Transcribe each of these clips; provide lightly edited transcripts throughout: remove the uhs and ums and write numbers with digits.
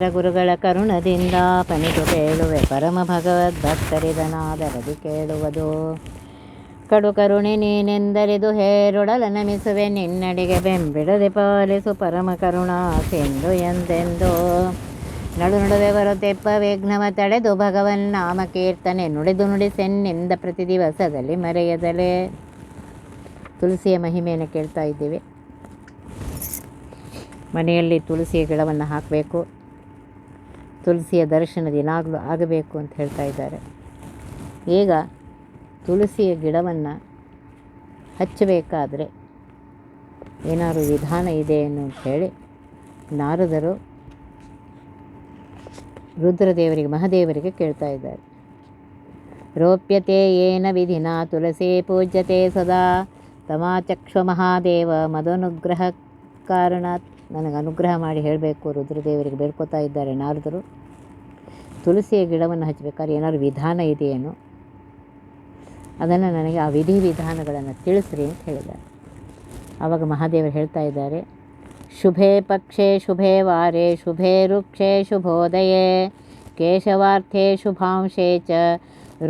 ಗುರುಗಳ ಕರುಣದಿಂದ ಪಣಿತು ಕೇಳುವೆ ಪರಮ ಭಗವದ್ಭಕ್ತರಿದನಾದರದಿ ಕೇಳುವುದು. ಕಡು ಕರುಣೆ ನೀನೆಂದರಿದು ಹೇರೊಡಲ ನಮಿಸುವೆ ನಿನ್ನಡಿಗೆ ಬೆಂಬಿಡದೆ ಪಾಲಿಸು ಪರಮ ಕರುಣಾ ಸಿಂಧು ಎಂದೆಂದು. ನಡು ನಡುವೆ ಬರುತ್ತೆಪ್ಪ ವಿಘ್ನವ ತಡೆದು ಭಗವನ್ ನಾಮ ಕೀರ್ತನೆ ನುಡಿದು ನುಡಿಸೆನ್ನಿಂದ ಪ್ರತಿ ದಿವಸದಲ್ಲಿ ಮರೆಯದಲೇ. ತುಳಸಿಯ ಮಹಿಮೆಯನ್ನು ಕೇಳ್ತಾ ಇದ್ದೀವಿ. ಮನೆಯಲ್ಲಿ ತುಳಸಿಯ ಗಿಡವನ್ನು ಹಾಕಬೇಕು, ತುಳಸಿಯ ದರ್ಶನ ದಿನಾಗಲೂ ಆಗಬೇಕು ಅಂತ ಹೇಳ್ತಾ ಇದ್ದಾರೆ. ಈಗ ತುಳಸಿಯ ಗಿಡವನ್ನು ಹಚ್ಚಬೇಕಾದ್ರೆ ಏನಾದರೂ ವಿಧಾನ ಇದೆ ಅಂತ ಹೇಳಿ ನಾರದರು ರುದ್ರದೇವರಿಗೆ ಮಹಾದೇವರಿಗೆ ಕೇಳ್ತಾ ಇದ್ದಾರೆ. ರೋಪ್ಯತೆ ಏನ ವಿಧಿನ ತುಳಸಿ ಪೂಜ್ಯತೆ ಸದಾ ತಮಾಚಕ್ಷ್ವ ಮಹಾದೇವ ಮದನುಗ್ರಹ ಕಾರಣಾತ್. ನನಗೆ ಅನುಗ್ರಹ ಮಾಡಿ ಹೇಳಬೇಕು ರುದ್ರದೇವರಿಗೆ ಬೇಡ್ಕೋತಾ ಇದ್ದಾರೆ ನಾರದರು. ತುಳಸಿಯ ಗಿಡವನ್ನು ಹಚ್ಚಬೇಕಾದ್ರೆ ಏನಾದ್ರು ವಿಧಾನ ಇದೆಯೇನೋ, ಅದನ್ನು ನನಗೆ ಆ ವಿಧಾನಗಳನ್ನು ತಿಳಿಸ್ರಿ ಅಂತ ಹೇಳಿದ್ದಾರೆ. ಆವಾಗ ಮಹಾದೇವರು ಹೇಳ್ತಾ ಇದ್ದಾರೆ, ಶುಭೇ ಪಕ್ಷೇ ಶುಭೇ ವಾರೇ ಶುಭೇ ವೃಕ್ಷೇ ಶುಭೋದಯೇ ಕೇಶವಾರ್ಥೇ ಶುಭಾಂಶೇ ಚ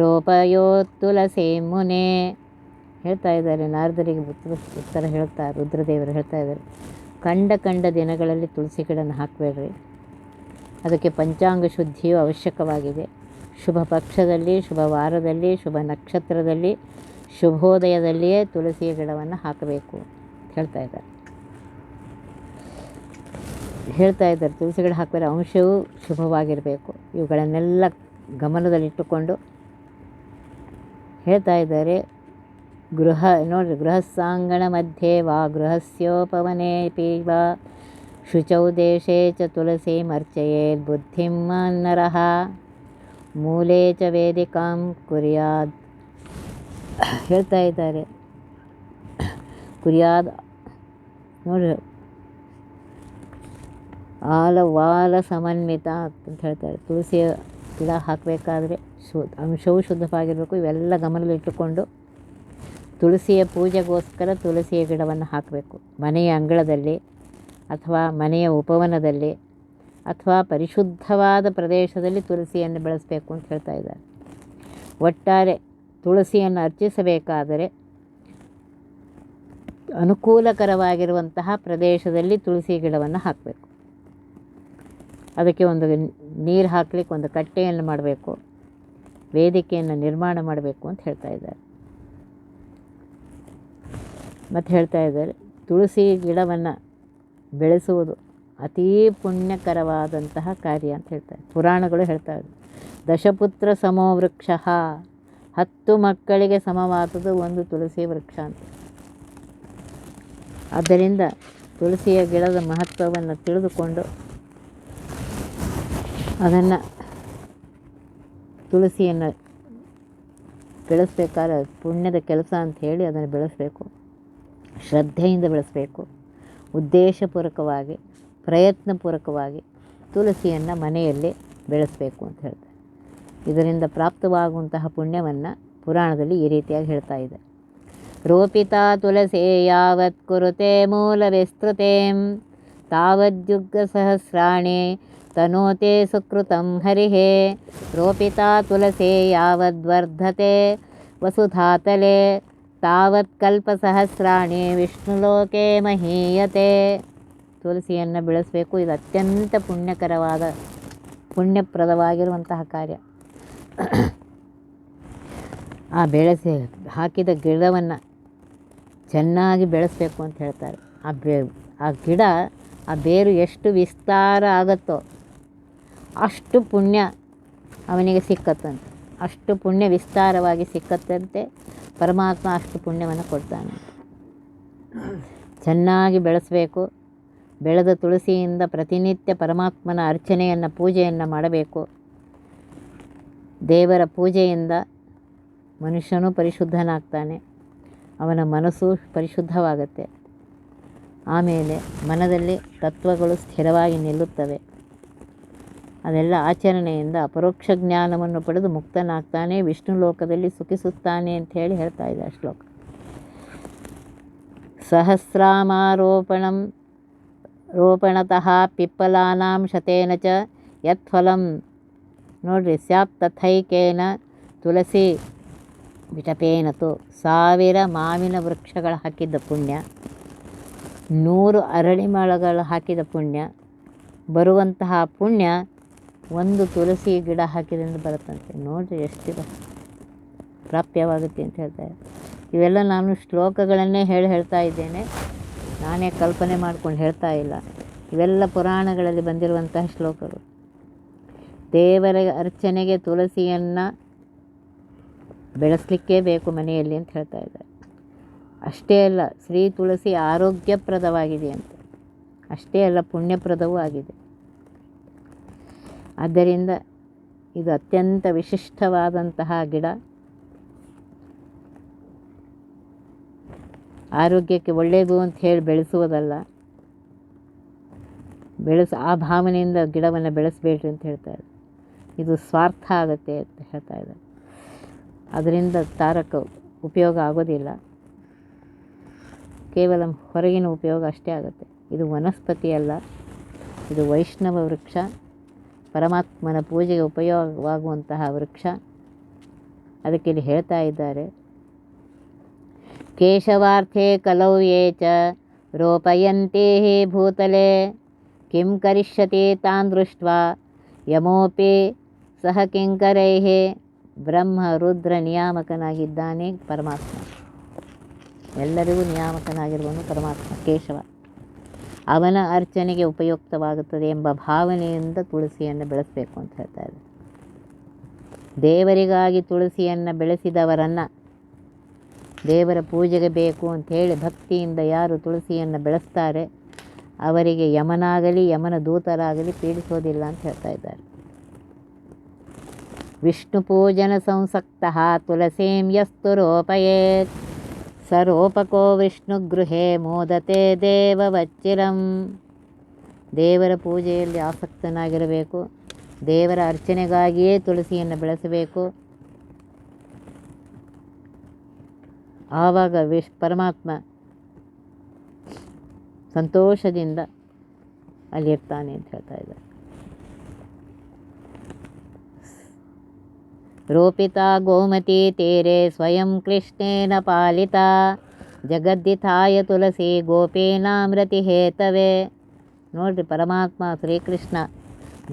ರೋಪಯೋ ತುಳಸಿ ಮುನೇ. ಹೇಳ್ತಾ ಇದ್ದಾರೆ ನಾರದರಿಗೆ ಉತ್ತರ ಹೇಳ್ತಾ ರುದ್ರದೇವರು ಹೇಳ್ತಾ ಇದ್ದಾರೆ, ಕಂಡ ದಿನಗಳಲ್ಲಿ ತುಳಸಿ ಗಿಡನ ಹಾಕಬೇಡ್ರಿ, ಅದಕ್ಕೆ ಪಂಚಾಂಗ ಶುದ್ಧಿಯು ಅವಶ್ಯಕವಾಗಿದೆ. ಶುಭ ಪಕ್ಷದಲ್ಲಿ, ಶುಭ ವಾರದಲ್ಲಿ, ಶುಭ ನಕ್ಷತ್ರದಲ್ಲಿ, ಶುಭೋದಯದಲ್ಲಿಯೇ ತುಳಸಿಯ ಗಿಡವನ್ನು ಹಾಕಬೇಕು ಹೇಳ್ತಾ ಇದ್ದಾರೆ. ತುಳಸಿ ಗಿಡ ಹಾಕಿದರೆ ಅಂಶವು ಶುಭವಾಗಿರಬೇಕು. ಇವುಗಳನ್ನೆಲ್ಲ ಗಮನದಲ್ಲಿಟ್ಟುಕೊಂಡು ಹೇಳ್ತಾ ಇದ್ದಾರೆ. ಗೃಹಸ್ಸಾಂಗಣ ಮಧ್ಯೆ ವಾ ಗೃಹಸ್ಯೋಪವನೇಪಿ ವಾ ಶುಚೌ ದೇಶೇ ಚ ತುಳಸಿ ಮರ್ಚಯೇದ್ ಬುದ್ಧಿಂ ನರಃ ಮೂಲೆ ಚ ವೇದಿಕಾಂ ಕುರ್ಯಾದ್. ಹೇಳ್ತಾ ಇದ್ದಾರೆ, ಕುರ್ಯಾದ್ ನೋಡ್ರಿ ಆಲವಾಲ ಸಮನ್ವಿತ ಅಂತ ಹೇಳ್ತಾರೆ. ತುಳಸಿಯ ಗಿಡ ಹಾಕಬೇಕಾದ್ರೆ ಅಂಶವೂ ಶುದ್ಧವಾಗಿರಬೇಕು. ಇವೆಲ್ಲ ಗಮನದಲ್ಲಿಟ್ಟುಕೊಂಡು ತುಳಸಿಯ ಪೂಜೆಗೋಸ್ಕರ ತುಳಸಿಯ ಗಿಡವನ್ನು ಹಾಕಬೇಕು. ಮನೆಯ ಅಂಗಳದಲ್ಲಿ ಅಥವಾ ಮನೆಯ ಉಪವನದಲ್ಲಿ ಅಥವಾ ಪರಿಶುದ್ಧವಾದ ಪ್ರದೇಶದಲ್ಲಿ ತುಳಸಿಯನ್ನು ಬೆಳೆಸಬೇಕು ಅಂತ ಹೇಳ್ತಾ ಇದ್ದಾರೆ. ಒಟ್ಟಾರೆ ತುಳಸಿಯನ್ನು ಅರ್ಚಿಸಬೇಕಾದರೆ ಅನುಕೂಲಕರವಾಗಿರುವಂತಹ ಪ್ರದೇಶದಲ್ಲಿ ತುಳಸಿ ಗಿಡವನ್ನು ಹಾಕಬೇಕು. ಅದಕ್ಕೆ ಒಂದು ನೀರು ಹಾಕಲಿಕ್ಕೆ ಒಂದು ಕಟ್ಟೆಯನ್ನು ಮಾಡಬೇಕು, ವೇದಿಕೆಯನ್ನು ನಿರ್ಮಾಣ ಮಾಡಬೇಕು ಅಂತ ಹೇಳ್ತಾ ಇದ್ದಾರೆ. ಮತ್ತು ಹೇಳ್ತಾ ಇದ್ದಾರೆ, ತುಳಸಿ ಗಿಡವನ್ನು ಬೆಳೆಸುವುದು ಅತೀ ಪುಣ್ಯಕರವಾದಂತಹ ಕಾರ್ಯ ಅಂತ ಹೇಳ್ತಾರೆ. ಪುರಾಣಗಳು ಹೇಳ್ತಾ ಇದ್ದಾರೆ, ದಶಪುತ್ರ ಸಮೋ ವೃಕ್ಷ, 10 ಮಕ್ಕಳಿಗೆ ಸಮವಾದದ್ದು ಒಂದು ತುಳಸಿ ವೃಕ್ಷ ಅಂತ. ಆದ್ದರಿಂದ ತುಳಸಿಯ ಗಿಡದ ಮಹತ್ವವನ್ನು ತಿಳಿದುಕೊಂಡು ಅದನ್ನು ತುಳಸಿಯನ್ನು ಬೆಳೆಸಬೇಕಾದ್ರೆ ಪುಣ್ಯದ ಕೆಲಸ ಅಂತ ಹೇಳಿ ಅದನ್ನು ಬೆಳೆಸಬೇಕು. ಶ್ರದ್ಧೆಯಿಂದ ಬೆಳೆಸಬೇಕು. ಉದ್ದೇಶಪೂರ್ವಕವಾಗಿ ಪ್ರಯತ್ನಪೂರ್ವಕವಾಗಿ ತುಳಸಿಯನ್ನು ಮನೆಯಲ್ಲಿ ಬೆಳೆಸಬೇಕು ಅಂತ ಹೇಳ್ತಾರೆ. ಇದರಿಂದ ಪ್ರಾಪ್ತವಾಗುವಂತಹ ಪುಣ್ಯವನ್ನು ಪುರಾಣದಲ್ಲಿ ಈ ರೀತಿಯಾಗಿ ಹೇಳ್ತಾ ಇದೆ. ರೋಪಿತಾ ತುಳಸಿ ಯಾವತ್ ಕುರುತೆ ಮೂಲ ವಿಸ್ತೃತೇಂ ತಾವದ್ಯುಗ ಸಹಸ್ರಾಣಿ ತನೋತೆ ಸುಕೃತಂ ಹರಿಹೇ. ರೋಪಿತಾ ತುಳಸಿ ಯಾವದ್ವರ್ಧತೆ ವಸುಧಾತಲೆ ತಾವತ್ ಕಲ್ಪಸಹಸ್ರಾಣಿ ವಿಷ್ಣುಲೋಕೆ ಮಹೀಯತೆ. ತುಳಸಿಯನ್ನು ಬೆಳೆಸಬೇಕು. ಇದು ಅತ್ಯಂತ ಪುಣ್ಯಪ್ರದವಾಗಿರುವಂತಹ ಕಾರ್ಯ. ಆ ಹಾಕಿದ ಗಿಡವನ್ನು ಚೆನ್ನಾಗಿ ಬೆಳೆಸಬೇಕು ಅಂತ ಹೇಳ್ತಾರೆ. ಆ ಗಿಡ ಆ ಬೇರು ಎಷ್ಟು ವಿಸ್ತಾರ ಆಗುತ್ತೋ ಅಷ್ಟು ಪುಣ್ಯ ಅವನಿಗೆ ಸಿಕ್ಕತ್ತಂತೆ. ಅಷ್ಟು ಪುಣ್ಯ ವಿಸ್ತಾರವಾಗಿ ಸಿಕ್ಕತ್ತಂತೆ. ಪರಮಾತ್ಮ ಅಷ್ಟು ಪುಣ್ಯವನ್ನು ಕೊಡ್ತಾನೆ. ಚೆನ್ನಾಗಿ ಬೆಳೆಸಬೇಕು. ಬೆಳೆದ ತುಳಸಿಯಿಂದ ಪ್ರತಿನಿತ್ಯ ಪರಮಾತ್ಮನ ಅರ್ಚನೆಯನ್ನು ಪೂಜೆಯನ್ನು ಮಾಡಬೇಕು. ದೇವರ ಪೂಜೆಯಿಂದ ಮನುಷ್ಯನೂ ಪರಿಶುದ್ಧನಾಗ್ತಾನೆ, ಅವನ ಮನಸ್ಸು ಪರಿಶುದ್ಧವಾಗುತ್ತೆ. ಆಮೇಲೆ ಮನದಲ್ಲಿ ತತ್ವಗಳು ಸ್ಥಿರವಾಗಿ ನಿಲ್ಲುತ್ತವೆ. ಅದೆಲ್ಲ ಆಚರಣೆಯಿಂದ ಅಪರೋಕ್ಷ ಜ್ಞಾನವನ್ನು ಪಡೆದು ಮುಕ್ತನಾಗ್ತಾನೆ, ವಿಷ್ಣು ಲೋಕದಲ್ಲಿ ಸುಖಿಸುತ್ತಾನೆ ಅಂತ ಹೇಳಿ ಹೇಳ್ತಾ ಇದೆ ಆ ಶ್ಲೋಕ. ಸಹಸ್ರಾಮಾರೋಪಣತಃ ಪಿಪ್ಪಲಾನಾಂ ಶತೇನ ಚ ಯತ್ ಫಲಂ ನೋಡ್ರಿ ಸ್ಯಾತ್ ತಥೈಕೇನ ತುಳಸಿ ವಿಟಪೇನತು 1000 ಮಾವಿನ ವೃಕ್ಷಗಳು ಹಾಕಿದ್ದ ಪುಣ್ಯ, 100 ಅರಳಿ ಮರಗಳು ಹಾಕಿದ ಪುಣ್ಯ, ಬರುವಂತಹ ಪುಣ್ಯ ಒಂದು ತುಳಸಿ ಗಿಡ ಹಾಕಿದ್ರಿಂದ ಬರುತ್ತಂತೆ. ನೋಡ್ರಿ ಎಷ್ಟಿದೆ ಪ್ರಾಪ್ಯವಾಗುತ್ತೆ ಅಂತ ಹೇಳ್ತಾರೆ. ಇವೆಲ್ಲ ನಾನು ಶ್ಲೋಕಗಳನ್ನೇ ಹೇಳ್ತಾ ಇದ್ದೇನೆ, ನಾನೇ ಕಲ್ಪನೆ ಮಾಡ್ಕೊಂಡು ಹೇಳ್ತಾ ಇಲ್ಲ. ಇವೆಲ್ಲ ಪುರಾಣಗಳಲ್ಲಿ ಬಂದಿರುವಂತಹ ಶ್ಲೋಕಗಳು. ದೇವರ ಅರ್ಚನೆಗೆ ತುಳಸಿಯನ್ನು ಬೆಳೆಸಲಿಕ್ಕೇ ಬೇಕು ಮನೆಯಲ್ಲಿ ಅಂತ ಹೇಳ್ತಾ ಇದ್ದಾರೆ. ಅಷ್ಟೇ ಅಲ್ಲ, ಶ್ರೀ ತುಳಸಿ ಆರೋಗ್ಯಪ್ರದವಾಗಿದೆ ಅಂತ. ಅಷ್ಟೇ ಅಲ್ಲ, ಪುಣ್ಯಪ್ರದವೂ ಆಗಿದೆ. ಆದ್ದರಿಂದ ಇದು ಅತ್ಯಂತ ವಿಶಿಷ್ಟವಾದಂತಹ ಗಿಡ. ಆರೋಗ್ಯಕ್ಕೆ ಒಳ್ಳೆಯದು ಅಂತ ಹೇಳಿ ಬೆಳೆಸುವುದಲ್ಲ, ಆ ಭಾವನೆಯಿಂದ ಗಿಡವನ್ನು ಬೆಳೆಸಬೇಡ್ರಿ ಅಂತ ಹೇಳ್ತಾರೆ. ಇದು ಸ್ವಾರ್ಥ ಆಗುತ್ತೆ ಅಂತ ಹೇಳ್ತಾ ಇದ್ದಾರೆ. ಅದರಿಂದ ತಾರಕ ಉಪಯೋಗ ಆಗೋದಿಲ್ಲ, ಕೇವಲ ಹೊರಗಿನ ಉಪಯೋಗ ಅಷ್ಟೇ ಆಗುತ್ತೆ. ಇದು ವನಸ್ಪತಿ ಅಲ್ಲ, ಇದು ವೈಷ್ಣವ ವೃಕ್ಷ, ಪರಮಾತ್ಮನ ಪೂಜೆಗೆ ಉಪಯೋಗವಾಗುವಂತಹ ವೃಕ್ಷ. ಅದಕ್ಕೆ ಇಲ್ಲಿ ಹೇಳ್ತಾ ಇದ್ದಾರೆ, ಕೇಶವಾರ್ಥೇ ಕಲೌ ಯೇ ಚ ರೋಪಯಂತೆ ಭೂತಲೆ ಕಿಂ ಕರಿಷ್ಯತಿ ತಾನ್ ದೃಷ್ಟ್ವಾ ಯಮೋಪಿ ಸಹ ಕಿಂಕರೈಃ. ಬ್ರಹ್ಮ ರುದ್ರ ನಿಯಾಮಕನಾಗಿದ್ದಾನೆ ಪರಮಾತ್ಮ, ಎಲ್ಲರಿಗೂ ನಿಯಾಮಕನಾಗಿರುವನು ಪರಮಾತ್ಮ ಕೇಶವ. ಅವನ ಅರ್ಚನೆಗೆ ಉಪಯುಕ್ತವಾಗುತ್ತದೆ ಎಂಬ ಭಾವನೆಯಿಂದ ತುಳಸಿಯನ್ನು ಬೆಳೆಸಬೇಕು ಅಂತ ಹೇಳ್ತಾ ಇದ್ದಾರೆ. ದೇವರಿಗಾಗಿ ತುಳಸಿಯನ್ನು ಬೆಳೆಸಿದವರನ್ನು, ದೇವರ ಪೂಜೆಗೆ ಬೇಕು ಅಂಥೇಳಿ ಭಕ್ತಿಯಿಂದ ಯಾರು ತುಳಸಿಯನ್ನು ಬೆಳೆಸ್ತಾರೆ ಅವರಿಗೆ ಯಮನಾಗಲಿ ಯಮನ ದೂತರಾಗಲಿ ಪೀಡಿಸೋದಿಲ್ಲ ಅಂತ ಹೇಳ್ತಾ ಇದ್ದಾರೆ. ವಿಷ್ಣು ಪೂಜನ ಸಂಸಕ್ತಃ ತುಳಸೀಂ ಯಸ್ತು ರೋಪಯೇತ್ ಸರೋಪಕೋ ವಿಷ್ಣು ಗೃಹೇ ಮೋದತೆ ದೇವವಚ್ಚಿರಂ. ದೇವರ ಪೂಜೆಯಲ್ಲಿ ಆಸಕ್ತನಾಗಿರಬೇಕು, ದೇವರ ಅರ್ಚನೆಗಾಗಿಯೇ ತುಳಸಿಯನ್ನು ಬೆಳೆಸಬೇಕು. ಆವಾಗ ಪರಮಾತ್ಮ ಸಂತೋಷದಿಂದ ಅಲ್ಲಿರ್ತಾನೆ ಅಂತ ಹೇಳ್ತಾ ಇದ್ದಾರೆ. ರೋಪಿತಾ ಗೋಮತಿ ತೀರೆ ಸ್ವಯಂ ಕೃಷ್ಣೇನ ಪಾಲಿತಾ ಜಗದ್ದಿಥಾಯ ತುಳಸಿ ಗೋಪೀನಾಮೃತಿ ಹೇತವೇ. ನೋಡ್ರಿ, ಪರಮಾತ್ಮ ಶ್ರೀಕೃಷ್ಣ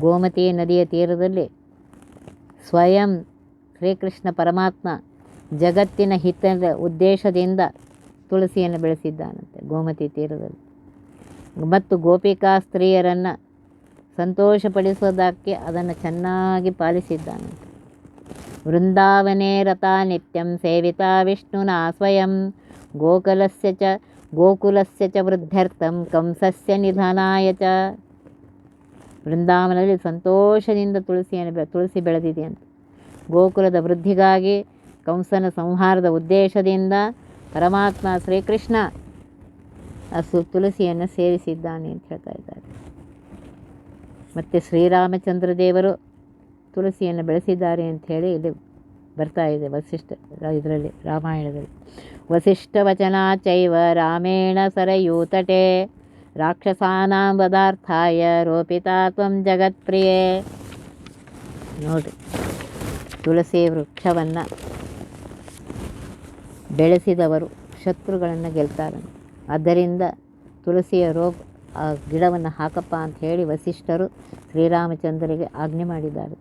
ಗೋಮತಿ ನದಿಯ ತೀರದಲ್ಲಿ ಸ್ವಯಂ ಶ್ರೀಕೃಷ್ಣ ಪರಮಾತ್ಮ ಜಗತ್ತಿನ ಹಿತದ ಉದ್ದೇಶದಿಂದ ತುಳಸಿಯನ್ನು ಬೆಳೆಸಿದ್ದಾನಂತೆ ಗೋಮತಿ ತೀರದಲ್ಲಿ. ಮತ್ತು ಗೋಪಿಕಾ ಸ್ತ್ರೀಯರನ್ನು ಸಂತೋಷಪಡಿಸೋದಕ್ಕೆ ಅದನ್ನು ಚೆನ್ನಾಗಿ ಪಾಲಿಸಿದ್ದಾನಂತೆ. ವೃಂದಾವನೇ ರತಾ ನಿತ್ಯಂ ಸೇವಿತಾ ವಿಷ್ಣುನಾ ಸ್ವಯಂ ಗೋಕುಲಸ್ಯ ಚ ವೃದ್ಧ್ಯರ್ಥಂ ಕಂಸಸ್ಯ ನಿಧನಾಯ ಚ. ವೃಂದಾವನದಲ್ಲಿ ಸಂತೋಷದಿಂದ ತುಳಸಿ ಬೆಳೆದಿದೆ ಅಂತ. ಗೋಕುಲದ ವೃದ್ಧಿಗಾಗಿ, ಕಂಸನ ಸಂಹಾರದ ಉದ್ದೇಶದಿಂದ ಪರಮಾತ್ಮ ಶ್ರೀಕೃಷ್ಣ ತುಳಸಿಯನ್ನು ಸೇರಿಸಿದ್ದಾನೆ ಅಂತ ಹೇಳ್ತಾ ಇದ್ದಾರೆ. ಮತ್ತು ಶ್ರೀರಾಮಚಂದ್ರ ದೇವರು ತುಳಸಿಯನ್ನು ಬೆಳೆಸಿದ್ದಾರೆ ಅಂಥೇಳಿ ಇಲ್ಲಿ ಬರ್ತಾ ಇದೆ ಇದರಲ್ಲಿ ರಾಮಾಯಣದಲ್ಲಿ. ವಸಿಷ್ಠ ವಚನ ಚೈವ ರಾಮೇಣ ಸರಯೂತಟೆ ರಾಕ್ಷಸಾನಾಂ ವಧಾರ್ಥಾಯ ರೋಪಿತಾ ತ್ವಂ ಜಗತ್ಪ್ರಿಯೆ. ನೋಡಿ, ತುಳಸಿ ವೃಕ್ಷವನ್ನು ಬೆಳೆಸಿದವರು ಶತ್ರುಗಳನ್ನು ಗೆಲ್ತಾರೆ. ಆದ್ದರಿಂದ ತುಳಸಿಯ ಆ ಗಿಡವನ್ನು ಹಾಕಪ್ಪ ಅಂತ ಹೇಳಿ ವಸಿಷ್ಠರು ಶ್ರೀರಾಮಚಂದ್ರರಿಗೆ ಆಜ್ಞೆ ಮಾಡಿದ್ದಾರೆ.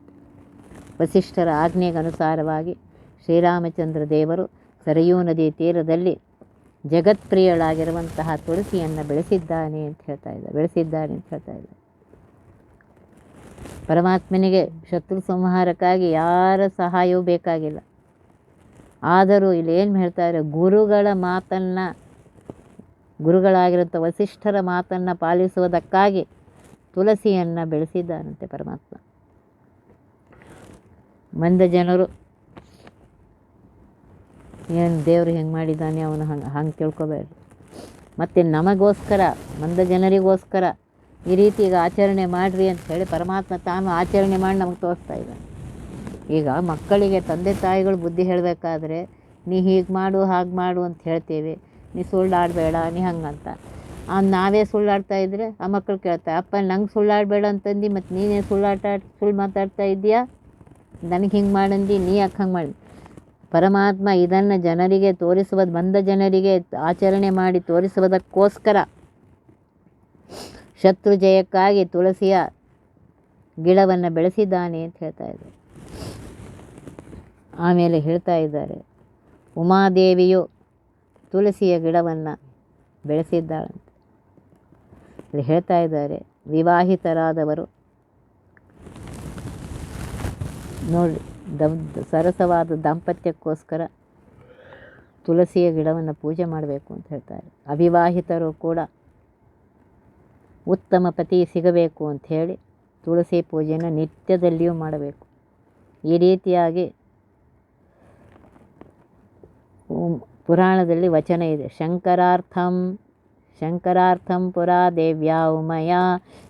ವಸಿಷ್ಠರ ಆಜ್ಞೆಗೆ ಅನುಸಾರವಾಗಿ ಶ್ರೀರಾಮಚಂದ್ರ ದೇವರು ಸರಯೂ ನದಿ ತೀರದಲ್ಲಿ ಜಗತ್ಪ್ರಿಯಳಾಗಿರುವಂತಹ ತುಳಸಿಯನ್ನು ಬೆಳೆಸಿದ್ದಾನೆ ಅಂತ ಹೇಳ್ತಾ ಇದ್ದಾರೆ. ಪರಮಾತ್ಮನಿಗೆ ಶತ್ರು ಸಂಹಾರಕ್ಕಾಗಿ ಯಾರ ಸಹಾಯವೂ ಬೇಕಾಗಿಲ್ಲ. ಆದರೂ ಇಲ್ಲಿ ಏನು ಹೇಳ್ತಾರೆ, ಗುರುಗಳಾಗಿರುವಂಥ ವಸಿಷ್ಠರ ಮಾತನ್ನು ಪಾಲಿಸುವುದಕ್ಕಾಗಿ ತುಳಸಿಯನ್ನು ಬೆಳೆಸಿದ್ದಾನಂತೆ ಪರಮಾತ್ಮ. ಮಂದ ಜನರು ಏನು ದೇವರು ಹೆಂಗೆ ಮಾಡಿದ್ದಾನೆ ಅವನು ಹಂಗೆ ತಿಳ್ಕೊಬೇಡ್ರಿ. ಮತ್ತು ನಮಗೋಸ್ಕರ, ಮಂದ ಜನರಿಗೋಸ್ಕರ ಈ ರೀತಿ ಈಗ ಆಚರಣೆ ಮಾಡಿರಿ ಅಂತ ಹೇಳಿ ಪರಮಾತ್ಮ ತಾನು ಆಚರಣೆ ಮಾಡಿ ನಮಗೆ ತೋರಿಸ್ತಾ ಇದ್ದಾನೆ. ಈಗ ಮಕ್ಕಳಿಗೆ ತಂದೆ ತಾಯಿಗಳು ಬುದ್ಧಿ ಹೇಳಬೇಕಾದ್ರೆ ನೀ ಹೀಗೆ ಮಾಡು ಹಾಗೆ ಮಾಡು ಅಂತ ಹೇಳ್ತೇವೆ, ನೀ ಸುಳ್ಳಾಡಬೇಡ, ನೀ ಹಂಗಂತ. ನಾವೇ ಸುಳ್ಳಾಡ್ತಾ ಇದ್ದರೆ ಆ ಮಕ್ಕಳು ಕೇಳ್ತಾರೆ, ಅಪ್ಪ ನಂಗೆ ಸುಳ್ಳಾಡಬೇಡ ಅಂತಂದು ಮತ್ತು ನೀನೇ ಸುಳ್ಳು ಮಾತಾಡ್ತಾ ಇದೆಯಾ, ನನಗೆ ಹಿಂಗೆ ಮಾಡಂದು, ನೀ ಯಾಕೆ ಹಂಗೆ ಮಾಡಿ. ಪರಮಾತ್ಮ ಇದನ್ನು ಜನರಿಗೆ ಬಂದ ಜನರಿಗೆ ಆಚರಣೆ ಮಾಡಿ ತೋರಿಸುವುದಕ್ಕೋಸ್ಕರ ಶತ್ರು ಜಯಕ್ಕಾಗಿ ತುಳಸಿಯ ಗಿಡವನ್ನು ಬೆಳೆಸಿದ್ದಾನೆ ಅಂತ ಹೇಳ್ತಾ ಇದ್ದಾರೆ. ಆಮೇಲೆ ಹೇಳ್ತಾ ಇದ್ದಾರೆ, ಉಮಾದೇವಿಯು ತುಳಸಿಯ ಗಿಡವನ್ನು ಬೆಳೆಸಿದ್ದಾಳಂತೆ. ಇಲ್ಲಿ ಹೇಳ್ತಾ ಇದ್ದಾರೆ, ವಿವಾಹಿತರಾದವರು ನೋಡಿ ಸರಸವಾದ ದಾಂಪತ್ಯಕ್ಕೋಸ್ಕರ ತುಳಸಿಯ ಗಿಡವನ್ನು ಪೂಜೆ ಮಾಡಬೇಕು ಅಂತ ಹೇಳ್ತಾರೆ. ಅವಿವಾಹಿತರು ಕೂಡ ಉತ್ತಮ ಪತಿ ಸಿಗಬೇಕು ಅಂಥೇಳಿ ತುಳಸಿ ಪೂಜೆಯನ್ನು ನಿತ್ಯದಲ್ಲಿಯೂ ಮಾಡಬೇಕು. ಈ ರೀತಿಯಾಗಿ ಪುರಾಣದಲ್ಲಿ ವಚನ ಇದೆ. ಶಂಕರಾರ್ಥಂ ಪುರಾ ದೇವ್ಯಾ ಉಮಯಾ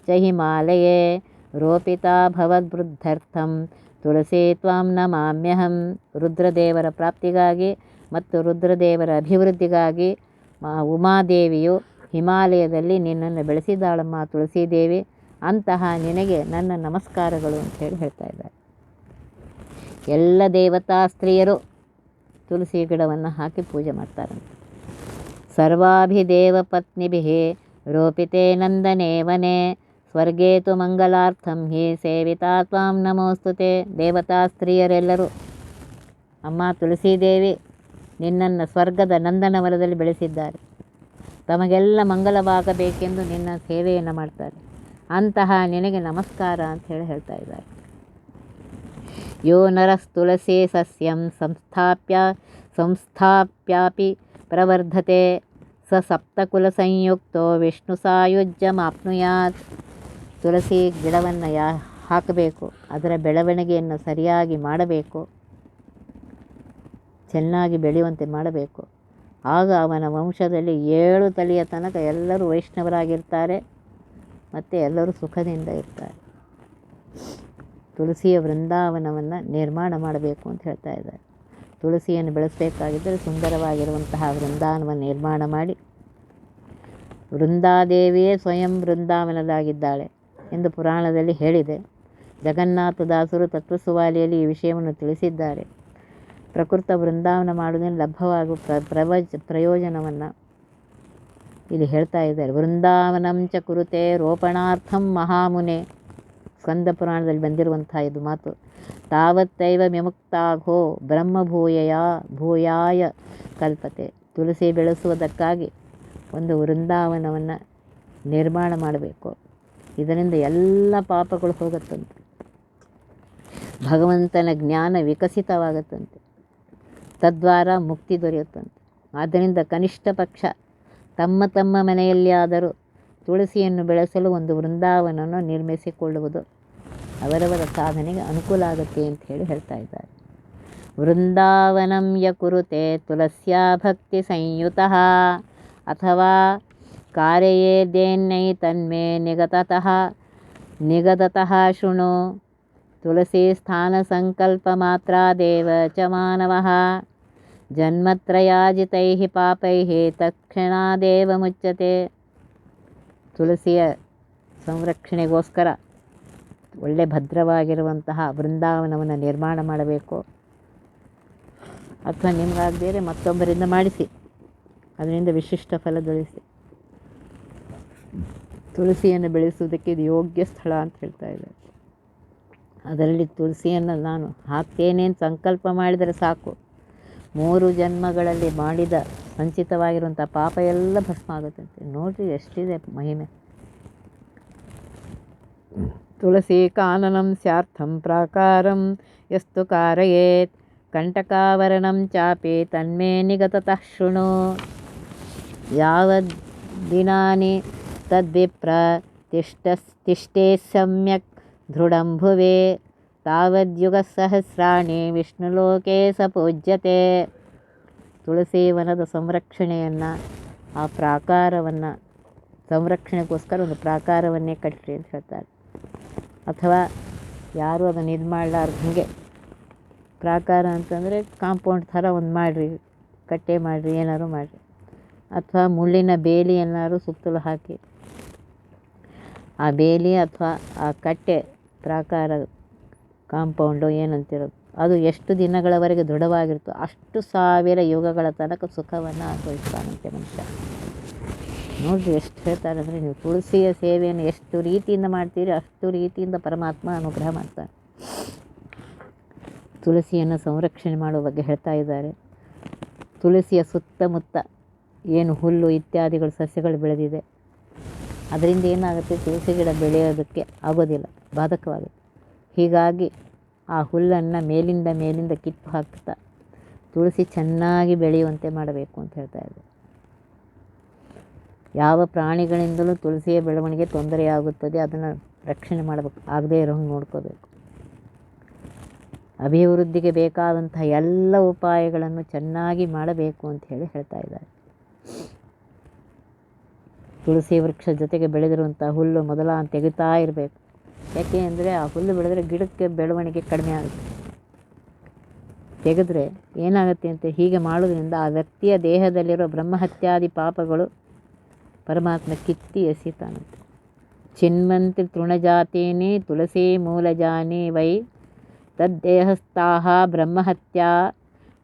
ಚ ಹಿಮಾಲಯೇ ರೋಪಿತಾ ಭವದ್ವೃದ್ಧರ್ಥಂ ತುಳಸಿ ತ್ವಾಂ ನಮಾಮ್ಯಹಂ. ರುದ್ರದೇವರ ಪ್ರಾಪ್ತಿಗಾಗಿ ಮತ್ತು ರುದ್ರದೇವರ ಅಭಿವೃದ್ಧಿಗಾಗಿ ಉಮಾದೇವಿಯು ಹಿಮಾಲಯದಲ್ಲಿ ನಿನ್ನನ್ನು ಬೆಳೆಸಿದ್ದಾಳಮ್ಮ ತುಳಸೀದೇವಿ, ಅಂತಹ ನಿನಗೆ ನನ್ನ ನಮಸ್ಕಾರಗಳು ಅಂತೇಳಿ ಹೇಳ್ತಾ ಇದ್ದಾರೆ. ಎಲ್ಲ ದೇವತಾ ಸ್ತ್ರೀಯರು ತುಳಸಿ ಗಿಡವನ್ನು ಹಾಕಿ ಪೂಜೆ ಮಾಡ್ತಾರಂತೆ. ಸರ್ವಾಭಿದೇವ ಪತ್ನಿಭಿಃ ರೋಪಿತೆ ನಂದನೆ ವನೆ ಸ್ವರ್ಗೇ ತು ಮಂಗಲಾರ್ಥಂ ಹಿ ಸೇವಿತಾ ತ್ವಾಂ ನಮೋಸ್ತುತೆ. ದೇವತಾ ಸ್ತ್ರೀಯರೆಲ್ಲರೂ ಅಮ್ಮ ತುಳಸೀದೇವಿ ನಿನ್ನನ್ನು ಸ್ವರ್ಗದ ನಂದನವನದಲ್ಲಿ ಬೆಳೆಸಿದ್ದಾರೆ, ತಮಗೆಲ್ಲ ಮಂಗಲವಾಗಬೇಕೆಂದು ನಿನ್ನ ಸೇವೆಯನ್ನು ಮಾಡ್ತಾರೆ, ಅಂತಹ ನಿನಗೆ ನಮಸ್ಕಾರ ಅಂತ ಹೇಳ್ತಾ ಇದ್ದಾರೆ. ಯೋ ನರಸ್ತುಳಸಿ ಸಸ್ಯಂ ಸಂಸ್ಥಾಪ್ಯಾಪಿ ಪ್ರವರ್ಧತೆ ಸ ಸಪ್ತಕುಲ ಸಂಯುಕ್ತೋ ವಿಷ್ಣು ಸಾಯುಜ್ಯಮಾಪ್ನುಯಾತ್. ತುಳಸಿ ಗಿಡವನ್ನು ಹಾಕಬೇಕು, ಅದರ ಬೆಳವಣಿಗೆಯನ್ನು ಸರಿಯಾಗಿ ಮಾಡಬೇಕು, ಚೆನ್ನಾಗಿ ಬೆಳೆಯುವಂತೆ ಮಾಡಬೇಕು. ಆಗ ಅವನ ವಂಶದಲ್ಲಿ 7 ತಲೆಯ ತನಕ ಎಲ್ಲರೂ ವೈಷ್ಣವರಾಗಿರ್ತಾರೆ ಮತ್ತು ಎಲ್ಲರೂ ಸುಖದಿಂದ ಇರ್ತಾರೆ. ತುಳಸಿಯ ವೃಂದಾವನವನ್ನು ನಿರ್ಮಾಣ ಮಾಡಬೇಕು ಅಂತ ಹೇಳ್ತಾ ಇದ್ದಾರೆ. ತುಳಸಿಯನ್ನು ಬೆಳೆಸಬೇಕಾಗಿದ್ದರೆ ಸುಂದರವಾಗಿರುವಂತಹ ವೃಂದಾವನವನ್ನು ನಿರ್ಮಾಣ ಮಾಡಿ, ವೃಂದಾದೇವಿಯೇ ಸ್ವಯಂ ವೃಂದಾವನದಾಗಿದ್ದಾಳೆ ಎಂದು ಪುರಾಣದಲ್ಲಿ ಹೇಳಿದೆ. ಜಗನ್ನಾಥದಾಸರು ತತ್ವಸುವಾಲಿಯಲ್ಲಿ ಈ ವಿಷಯವನ್ನು ತಿಳಿಸಿದ್ದಾರೆ. ಪ್ರಕೃತ ವೃಂದಾವನ ಮಾಡುವುದರಿಂದ ಲಭ್ಯವಾಗುವ ಪ್ರಯೋಜನವನ್ನು ಇಲ್ಲಿ ಹೇಳ್ತಾ ಇದ್ದಾರೆ. ವೃಂದಾವನಂ ಚ ಕುರುತೆ ರೋಪಣಾರ್ಥಂ ಮಹಾಮುನೆ. ಸ್ಕಂದ ಪುರಾಣದಲ್ಲಿ ಬಂದಿರುವಂತಹ ಇದು ಮಾತು. ತಾವತ್ತೈವ ವಿಮುಕ್ತಾಘೋ ಭೂಯಾಯ ಕಲ್ಪತೆ. ತುಳಸಿ ಬೆಳೆಸುವುದಕ್ಕಾಗಿ ಒಂದು ವೃಂದಾವನವನ್ನು ನಿರ್ಮಾಣ ಮಾಡಬೇಕು. ಇದರಿಂದ ಎಲ್ಲ ಪಾಪಗಳು ಹೋಗುತ್ತಂತೆ, ಭಗವಂತನ ಜ್ಞಾನ ವಿಕಸಿತವಾಗುತ್ತಂತೆ, ತದ್ವಾರ ಮುಕ್ತಿ ದೊರೆಯುತ್ತಂತೆ. ಆದ್ದರಿಂದ ಕನಿಷ್ಠ ಪಕ್ಷ ತಮ್ಮ ಮನೆಯಲ್ಲಿಯಾದರೂ ತುಳಸಿಯನ್ನು ಬೆಳೆಸಲು ಒಂದು ವೃಂದಾವನವನ್ನು ನಿರ್ಮಿಸಿಕೊಳ್ಳುವುದು ಅವರವರ ಸಾಧನೆಗೆ ಅನುಕೂಲ ಆಗುತ್ತೆ ಅಂತ ಹೇಳ್ತಾ ಇದ್ದಾರೆ. ವೃಂದಾವನಂ ಯ ಕುರುತೆ ತುಳಸ್ಯಾ ಭಕ್ತಿ ಸಂಯುತಃ ಅಥವಾ ಕಾರ್ಯೇದೇನ್ನೈ ತನ್ಮೇ ನಿಗದತಃ ಶೃಣು. ತುಳಸಿ ಸ್ಥಾನ ಸಂಕಲ್ಪ ಮಾತ್ರಾದೇವ ಚ ಮಾನವಃ ಜನ್ಮತ್ರಯಾಜಿತೈಃ ಪಾಪೈಃ ತತ್ಕ್ಷಣಾದೇವ ಮುಚ್ಯತೆ. ತುಳಸಿಯ ಸಂರಕ್ಷಣೆಗೋಸ್ಕರ ಒಳ್ಳೆ ಭದ್ರವಾಗಿರುವಂತಹ ವೃಂದಾವನವನ್ನು ನಿರ್ಮಾಣ ಮಾಡಬೇಕು. ಅಥವಾ ನಿಮಗಾಗದೇ ಮತ್ತೊಬ್ಬರಿಂದ ಮಾಡಿಸಿ, ಅದರಿಂದ ವಿಶಿಷ್ಟ ಫಲ ದೊರೆಸಿ. ತುಳಸಿಯನ್ನು ಬೆಳೆಸುವುದಕ್ಕೆ ಇದು ಯೋಗ್ಯ ಸ್ಥಳ ಅಂತ ಹೇಳ್ತಾ ಇದ್ದಾರೆ. ಅದರಲ್ಲಿ ತುಳಸಿಯನ್ನು ನಾನು ಹಾಕ್ತೇನೆ ಅಂತ ಸಂಕಲ್ಪ ಮಾಡಿದರೆ ಸಾಕು, 3 ಜನ್ಮಗಳಲ್ಲಿ ಮಾಡಿದ ಸಂಚಿತವಾಗಿರುವಂಥ ಪಾಪ ಎಲ್ಲ ಭಸ್ಮ ಆಗುತ್ತಂತೆ. ನೋಡ್ರಿ ಎಷ್ಟಿದೆ ಮಹಿಮೆ. ತುಳಸಿ ಕಾನನಂ ಸ್ಯಾರ್ಥಂ ಪ್ರಾಕಾರಂ ಯಸ್ತು ಕಾರಯೇತ್ ಕಂಟಕಾವರಣಂ ಚಾಪಿ ತನ್ಮೇ ನಿಗತತಃ ಶೃಣು. ಯಾವದ್ದಿನಾನಿ ತದ್ವಿಪ್ರ ತಿಷ್ಟೇ ಸಮ್ಯಕ್ ದೃಢಂ ಭುವೆ ತಾವದ್ಯುಗಸಹಸ್ರಾಣಿ ವಿಷ್ಣುಲೋಕೆ ಸ ಪೂಜ್ಯತೆ. ತುಳಸಿ ವನದ ಸಂರಕ್ಷಣೆಯನ್ನು, ಆ ಪ್ರಾಕಾರವನ್ನು ಸಂರಕ್ಷಣೆಗೋಸ್ಕರ ಒಂದು ಪ್ರಾಕಾರವನ್ನೇ ಕಟ್ಟಿರಿ ಅಂತ ಹೇಳ್ತಾರೆ. ಅಥವಾ ಯಾರೂ ಅದನ್ನು ಇದು ಮಾಡಲಾರ್ದಂಗೆ, ಪ್ರಾಕಾರ ಅಂತಂದರೆ ಕಾಂಪೌಂಡ್ ಥರ ಒಂದು ಮಾಡಿರಿ, ಕಟ್ಟೆ ಮಾಡಿರಿ, ಏನಾದ್ರು ಮಾಡಿರಿ. ಅಥವಾ ಮುಳ್ಳಿನ ಬೇಲಿಯನ್ನಾರು ಸುತ್ತಲೂ ಹಾಕಿ ಆ ಬೇಲಿ ಅಥವಾ ಆ ಕಟ್ಟೆ ಪ್ರಾಕಾರ ಕಾಂಪೌಂಡು ಏನಂತಿರೋದು ಅದು ಎಷ್ಟು ದಿನಗಳವರೆಗೆ ದೃಢವಾಗಿರುತ್ತೋ ಅಷ್ಟು 1000 ಯುಗಗಳ ತನಕ ಸುಖವನ್ನು ಅನುಭವಿಸ್ತಾನಂತೆ ಮನುಷ್ಯ. ನೋಡಿರಿ ಎಷ್ಟು ಹೇಳ್ತಾರೆ ಅಂದರೆ, ನೀವು ತುಳಸಿಯ ಸೇವೆಯನ್ನು ಎಷ್ಟು ರೀತಿಯಿಂದ ಮಾಡ್ತೀರಿ ಅಷ್ಟು ರೀತಿಯಿಂದ ಪರಮಾತ್ಮ ಅನುಗ್ರಹ ಮಾಡ್ತಾನೆ. ತುಳಸಿಯನ್ನು ಸಂರಕ್ಷಣೆ ಮಾಡುವ ಬಗ್ಗೆ ಹೇಳ್ತಾ ಇದ್ದಾರೆ. ತುಳಸಿಯ ಸುತ್ತಮುತ್ತ ಏನು ಹುಲ್ಲು ಇತ್ಯಾದಿಗಳು ಸಸ್ಯಗಳು ಬೆಳೆದಿದೆ ಅದರಿಂದ ಏನಾಗುತ್ತೆ, ತುಳಸಿ ಗಿಡ ಬೆಳೆಯೋದಕ್ಕೆ ಆಗೋದಿಲ್ಲ, ಬಾಧಕವಾಗುತ್ತೆ. ಹೀಗಾಗಿ ಆ ಹುಲ್ಲನ್ನು ಮೇಲಿಂದ ಕಿತ್ತು ಹಾಕ್ತಾ ತುಳಸಿ ಚೆನ್ನಾಗಿ ಬೆಳೆಯುವಂತೆ ಮಾಡಬೇಕು ಅಂತ ಹೇಳ್ತಾ ಇದ್ದಾರೆ. ಯಾವ ಪ್ರಾಣಿಗಳಿಂದಲೂ ತುಳಸಿಯ ಬೆಳವಣಿಗೆ ತೊಂದರೆಯಾಗುತ್ತದೆ, ಅದನ್ನು ರಕ್ಷಣೆ ಮಾಡಬೇಕು, ಆಗದೇ ಇರೋಂಗೆ ನೋಡ್ಕೋಬೇಕು. ಅಭಿವೃದ್ಧಿಗೆ ಬೇಕಾದಂತಹ ಎಲ್ಲ ಉಪಾಯಗಳನ್ನು ಚೆನ್ನಾಗಿ ಮಾಡಬೇಕು ಅಂತ ಹೇಳ್ತಾ ಇದ್ದಾರೆ. ತುಳಸಿ ವೃಕ್ಷ ಜೊತೆಗೆ ಬೆಳೆದಿರುವಂಥ ಹುಲ್ಲು ಮೊದಲ ತೆಗಿತಾ ಇರಬೇಕು. ಯಾಕೆ ಅಂದರೆ ಆ ಹುಲ್ಲು ಬೆಳೆದರೆ ಗಿಡಕ್ಕೆ ಬೆಳವಣಿಗೆ ಕಡಿಮೆ ಆಗುತ್ತೆ. ತೆಗೆದ್ರೆ ಏನಾಗುತ್ತೆ ಅಂತ ಹೀಗೆ ಮಾಡೋದ್ರಿಂದ ಆ ವ್ಯಕ್ತಿಯ ದೇಹದಲ್ಲಿರೋ ಬ್ರಹ್ಮಹತ್ಯಾದಿ ಪಾಪಗಳು ಪರಮಾತ್ಮ ಕಿತ್ತಿ ಎಸಿತಾನಂತೆ. ಚಿನ್ವಂತಿ ತೃಣಜಾತೇನೆ ತುಳಸಿ ಮೂಲಜಾನಿ ವೈ ತದ್ದೇಹಸ್ಥಾಹ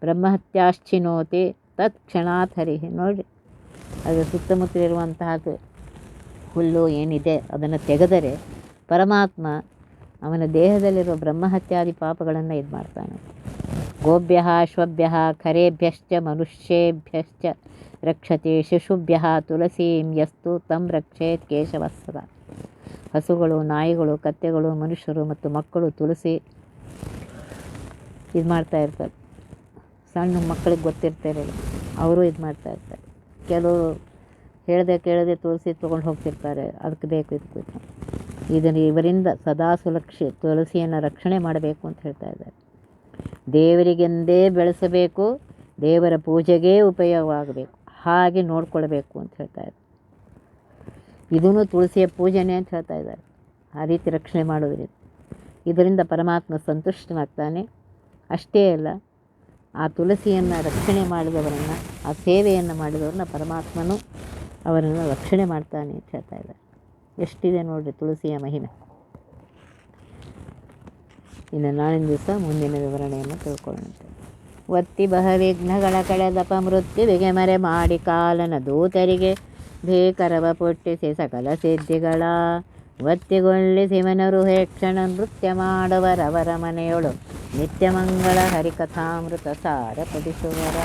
ಬ್ರಹ್ಮಹತ್ಯಾಶ್ಚಿನೋತೆ ತತ್ ಕ್ಷಣಾತ್ ಹರಿಹಿ. ನೋಡಿರಿ, ಅದರ ಸುತ್ತಮುತ್ತಲಿರುವಂತಹ ಹುಲ್ಲು ಏನಿದೆ ಅದನ್ನು ತೆಗೆದರೆ ಪರಮಾತ್ಮ ಅವನ ದೇಹದಲ್ಲಿರುವ ಬ್ರಹ್ಮಹತ್ಯಾದಿ ಪಾಪಗಳನ್ನು ಇದು ಮಾಡ್ತಾನೆ. ಗೋಭ್ಯ ಶ್ವಭ್ಯ ಖರೇಭ್ಯಶ್ಚ ಮನುಷ್ಯೇಭ್ಯಶ್ಚ ರಕ್ಷತೆ ಶಿಶುಭ್ಯ ತುಳಸೀಂ ಯಸ್ತು ತಂ ರಕ್ಷೇತ್ ಕೇಶವಸ್ಸದ. ಹಸುಗಳು, ನಾಯಿಗಳು, ಕತ್ತೆಗಳು, ಮನುಷ್ಯರು ಮತ್ತು ಮಕ್ಕಳು ತುಳಸಿ ಇದು ಮಾಡ್ತಾ ಇರ್ತಾರೆ. ಸಣ್ಣ ಮಕ್ಕಳಿಗೆ ಗೊತ್ತಿರ್ತಾರಲ್ಲ, ಅವರು ಇದು ಮಾಡ್ತಾ ಇರ್ತಾರೆ. ಕೆಲವರು ಕೇಳದೆ ತುಳಸಿ ತೊಗೊಂಡು ಹೋಗ್ತಿರ್ತಾರೆ, ಅದಕ್ಕೆ ಬೇಕು ಇದಕ್ಕೆ. ಇವರಿಂದ ಸದಾ ತುಳಸಿಯನ್ನು ರಕ್ಷಣೆ ಮಾಡಬೇಕು ಅಂತ ಹೇಳ್ತಾ ಇದ್ದಾರೆ. ದೇವರಿಗೆಂದೇ ಬೆಳೆಸಬೇಕು, ದೇವರ ಪೂಜೆಗೇ ಉಪಯೋಗವಾಗಬೇಕು, ಹಾಗೆ ನೋಡ್ಕೊಳ್ಬೇಕು ಅಂತ ಹೇಳ್ತಾ ಇದ್ದಾರೆ. ಇದೂ ತುಳಸಿಯ ಪೂಜೆನೇ ಅಂತ ಹೇಳ್ತಾ ಇದ್ದಾರೆ. ಆ ರೀತಿ ರಕ್ಷಣೆ ಮಾಡೋದ್ರಿಂದ ಇದರಿಂದ ಪರಮಾತ್ಮ ಸಂತುಷ್ಟನಾಗ್ತಾನೆ. ಅಷ್ಟೇ ಅಲ್ಲ, ಆ ತುಳಸಿಯನ್ನು ರಕ್ಷಣೆ ಮಾಡಿದವರನ್ನು, ಆ ಸೇವೆಯನ್ನು ಮಾಡಿದವ್ರನ್ನ ಪರಮಾತ್ಮನು ಅವರನ್ನು ರಕ್ಷಣೆ ಮಾಡ್ತಾನೆ ಅಂತ ಹೇಳ್ತಾ ಇದ್ದಾರೆ. ಎಷ್ಟಿದೆ ನೋಡಿರಿ ತುಳಸಿಯ ಮಹಿಮೆ. ಇನ್ನು ನಾಳಿನ ದಿವಸ ಮುಂದಿನ ವಿವರಣೆಯನ್ನು ತಿಳ್ಕೊಳ್ಳೋಣ. ಒತ್ತಿ ಬಹವಿಘ್ನಗಳ ಕಳೆದಪ ಮೃತ್ಯುವಿಗೆ ಮರೆ ಮಾಡಿ ಕಾಲನ ದೂತರಿಗೆ ಭೀಕರವ ಪುಟ್ಟಿಸಿ ಸಕಲ ಸಿದ್ಧಿಗಳ ಒತ್ತಿಗೊಳ್ಳಿಸಿ ಮನರು ಹೇಕ್ಷಣ ನೃತ್ಯ ಮಾಡುವರವರ ಮನೆಯೊಳು ನಿತ್ಯ ಮಂಗಳ ಹರಿಕಥಾಮೃತ ಸಾರ ಪಡಿಸುವರ.